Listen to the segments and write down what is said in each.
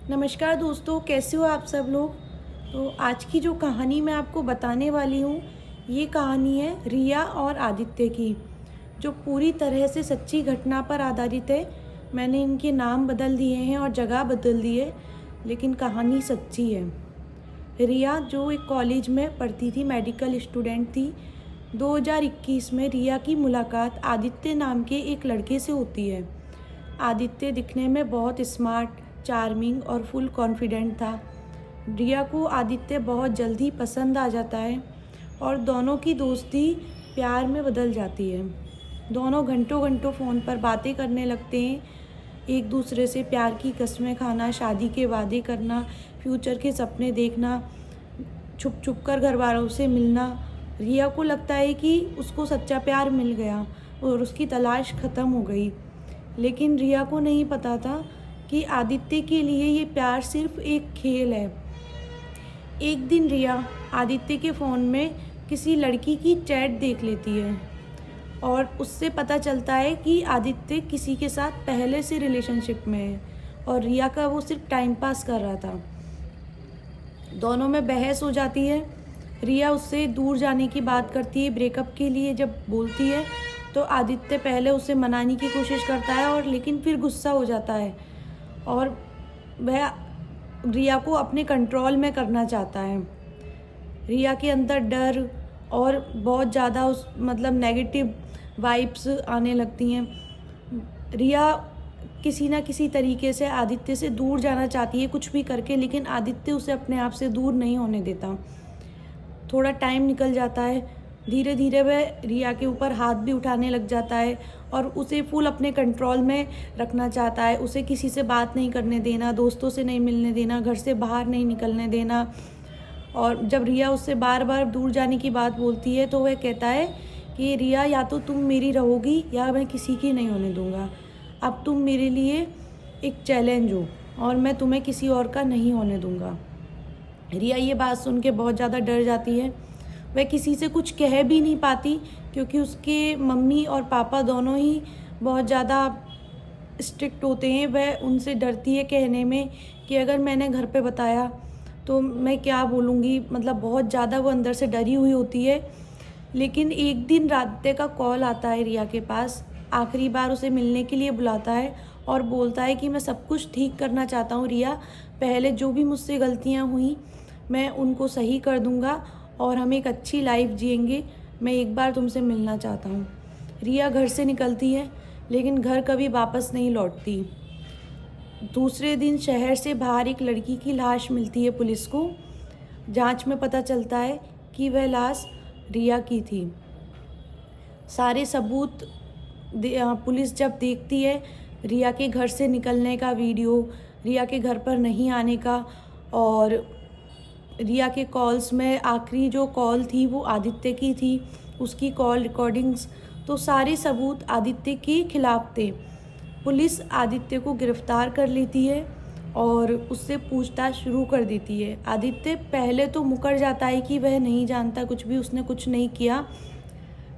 नमस्कार दोस्तों, कैसे हो आप सब लोग। तो आज की जो कहानी मैं आपको बताने वाली हूँ, ये कहानी है रिया और आदित्य की, जो पूरी तरह से सच्ची घटना पर आधारित है। मैंने इनके नाम बदल दिए हैं और जगह बदल दी है, लेकिन कहानी सच्ची है। रिया जो एक कॉलेज में पढ़ती थी, मेडिकल स्टूडेंट थी। 2021 में रिया की मुलाकात आदित्य नाम के एक लड़के से होती है। आदित्य दिखने में बहुत स्मार्ट, चार्मिंग और फुल कॉन्फिडेंट था। रिया को आदित्य बहुत जल्दी पसंद आ जाता है और दोनों की दोस्ती प्यार में बदल जाती है। दोनों घंटों घंटों फ़ोन पर बातें करने लगते हैं, एक दूसरे से प्यार की कस्में खाना, शादी के वादे करना, फ्यूचर के सपने देखना, छुप छुप कर घर वालों से मिलना। रिया को लगता है कि उसको सच्चा प्यार मिल गया और उसकी तलाश ख़त्म हो गई, लेकिन रिया को नहीं पता था कि आदित्य के लिए ये प्यार सिर्फ एक खेल है। एक दिन रिया आदित्य के फ़ोन में किसी लड़की की चैट देख लेती है और उससे पता चलता है कि आदित्य किसी के साथ पहले से रिलेशनशिप में है और रिया का वो सिर्फ टाइम पास कर रहा था। दोनों में बहस हो जाती है। रिया उससे दूर जाने की बात करती है, ब्रेकअप के लिए जब बोलती है तो आदित्य पहले उसे मनाने की कोशिश करता है और लेकिन फिर गुस्सा हो जाता है और वह रिया को अपने कंट्रोल में करना चाहता है। रिया के अंदर डर और बहुत ज़्यादा नेगेटिव वाइब्स आने लगती हैं। रिया किसी ना किसी तरीके से आदित्य से दूर जाना चाहती है, कुछ भी करके, लेकिन आदित्य उसे अपने आप से दूर नहीं होने देता। थोड़ा टाइम निकल जाता है, धीरे धीरे वह रिया के ऊपर हाथ भी उठाने लग जाता है और उसे फुल अपने कंट्रोल में रखना चाहता है। उसे किसी से बात नहीं करने देना, दोस्तों से नहीं मिलने देना, घर से बाहर नहीं निकलने देना। और जब रिया उससे बार बार दूर जाने की बात बोलती है तो वह कहता है कि रिया, या तो तुम मेरी रहोगी या मैं किसी की नहीं होने दूँगा। अब तुम मेरे लिए एक चैलेंज हो और मैं तुम्हें किसी और का नहीं होने दूँगा। रिया ये बात सुन के बहुत ज़्यादा डर जाती है। वह किसी से कुछ कह भी नहीं पाती क्योंकि उसके मम्मी और पापा दोनों ही बहुत ज़्यादा स्ट्रिक्ट होते हैं। वह उनसे डरती है कहने में कि अगर मैंने घर पे बताया तो मैं क्या बोलूँगी, बहुत ज़्यादा वो अंदर से डरी हुई होती है। लेकिन एक दिन रात का कॉल आता है रिया के पास, आखिरी बार उसे मिलने के लिए बुलाता है और बोलता है कि मैं सब कुछ ठीक करना चाहता हूँ रिया, पहले जो भी मुझसे गलतियाँ हुई मैं उनको सही कर दूँगा और हम एक अच्छी लाइफ जिएंगे। मैं एक बार तुमसे मिलना चाहता हूँ। रिया घर से निकलती है, लेकिन घर कभी वापस नहीं लौटती। दूसरे दिन शहर से बाहर एक लड़की की लाश मिलती है पुलिस को। जांच में पता चलता है कि वह लाश रिया की थी। सारे सबूत पुलिस जब देखती है, रिया के घर से निकलने का वीडियो, रिया के घर पर नहीं आने का, और रिया के कॉल्स में आखिरी जो कॉल थी वो आदित्य की थी, उसकी कॉल रिकॉर्डिंग्स, तो सारे सबूत आदित्य के खिलाफ थे। पुलिस आदित्य को गिरफ्तार कर लेती है और उससे पूछताछ शुरू कर देती है। आदित्य पहले तो मुकर जाता है कि वह नहीं जानता कुछ भी, उसने कुछ नहीं किया,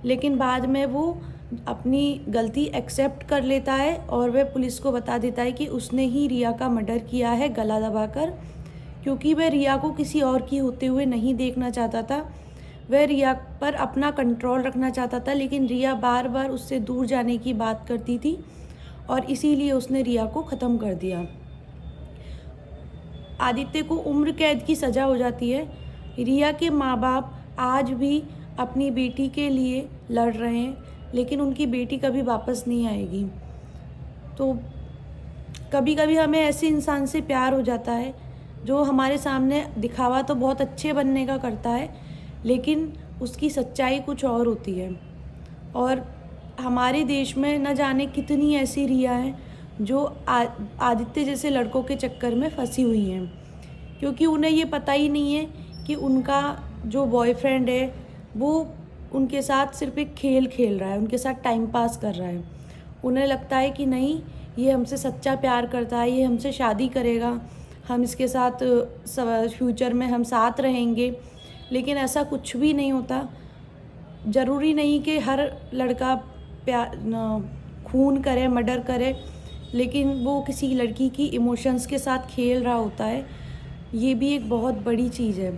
लेकिन बाद में वो अपनी गलती एक्सेप्ट कर लेता है और वह पुलिस को बता देता है कि उसने ही रिया का मर्डर किया है गला दबाकर, क्योंकि वह रिया को किसी और की होते हुए नहीं देखना चाहता था। वह रिया पर अपना कंट्रोल रखना चाहता था, लेकिन रिया बार बार उससे दूर जाने की बात करती थी और इसीलिए उसने रिया को ख़त्म कर दिया। आदित्य को उम्र कैद की सज़ा हो जाती है। रिया के माँ बाप आज भी अपनी बेटी के लिए लड़ रहे हैं, लेकिन उनकी बेटी कभी वापस नहीं आएगी। तो कभी कभी हमें ऐसे इंसान से प्यार हो जाता है जो हमारे सामने दिखावा तो बहुत अच्छे बनने का करता है, लेकिन उसकी सच्चाई कुछ और होती है। और हमारे देश में न जाने कितनी ऐसी रिया हैं जो आदित्य जैसे लड़कों के चक्कर में फंसी हुई हैं, क्योंकि उन्हें ये पता ही नहीं है कि उनका जो बॉयफ्रेंड है वो उनके साथ सिर्फ एक खेल खेल रहा है, उनके साथ टाइम पास कर रहा है। उन्हें लगता है कि नहीं, ये हमसे सच्चा प्यार करता है, ये हमसे शादी करेगा, हम इसके साथ फ्यूचर में हम साथ रहेंगे, लेकिन ऐसा कुछ भी नहीं होता। ज़रूरी नहीं कि हर लड़का खून करे, मर्डर करे। लेकिन वो किसी लड़की की इमोशंस के साथ खेल रहा होता है। ये भी एक बहुत बड़ी चीज़ है।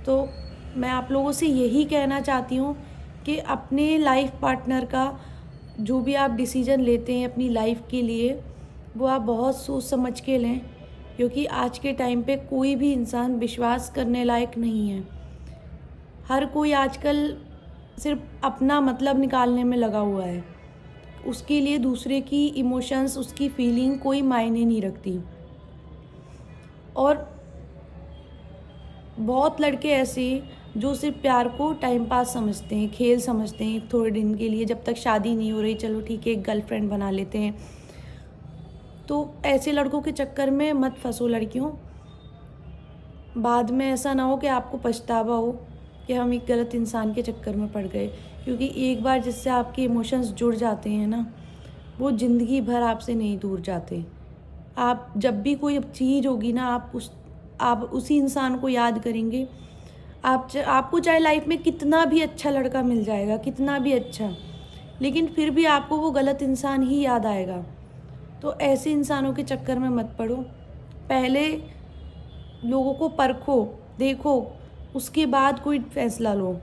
तो मैं आप लोगों से यही कहना चाहती हूँ कि अपने लाइफ पार्टनर का जो भी आप डिसीज़न लेते हैं अपनी लाइफ के लिए, वो आप बहुत सोच समझ के लें, क्योंकि आज के टाइम पे कोई भी इंसान विश्वास करने लायक नहीं है। हर कोई आजकल सिर्फ अपना मतलब निकालने में लगा हुआ है। उसके लिए दूसरे की इमोशंस, उसकी फीलिंग कोई मायने नहीं रखती। और बहुत लड़के ऐसे जो सिर्फ प्यार को टाइम पास समझते हैं, खेल समझते हैं, थोड़े दिन के लिए, जब तक शादी नहीं हो रही चलो ठीक है एक गर्लफ्रेंड बना लेते हैं। तो ऐसे लड़कों के चक्कर में मत फंसो लड़कियों। बाद में ऐसा ना हो कि आपको पछतावा हो कि हम एक गलत इंसान के चक्कर में पड़ गए, क्योंकि एक बार जिससे आपके इमोशंस जुड़ जाते हैं ना, वो ज़िंदगी भर आपसे नहीं दूर जाते। आप जब भी कोई चीज़ होगी ना, आप उसी इंसान को याद करेंगे। आपको चाहे लाइफ में कितना भी अच्छा लड़का मिल जाएगा, कितना भी अच्छा, लेकिन फिर भी आपको वो गलत इंसान ही याद आएगा। तो ऐसे इंसानों के चक्कर में मत पड़ो। पहले लोगों को परखो, देखो, उसके बाद कोई फ़ैसला लो।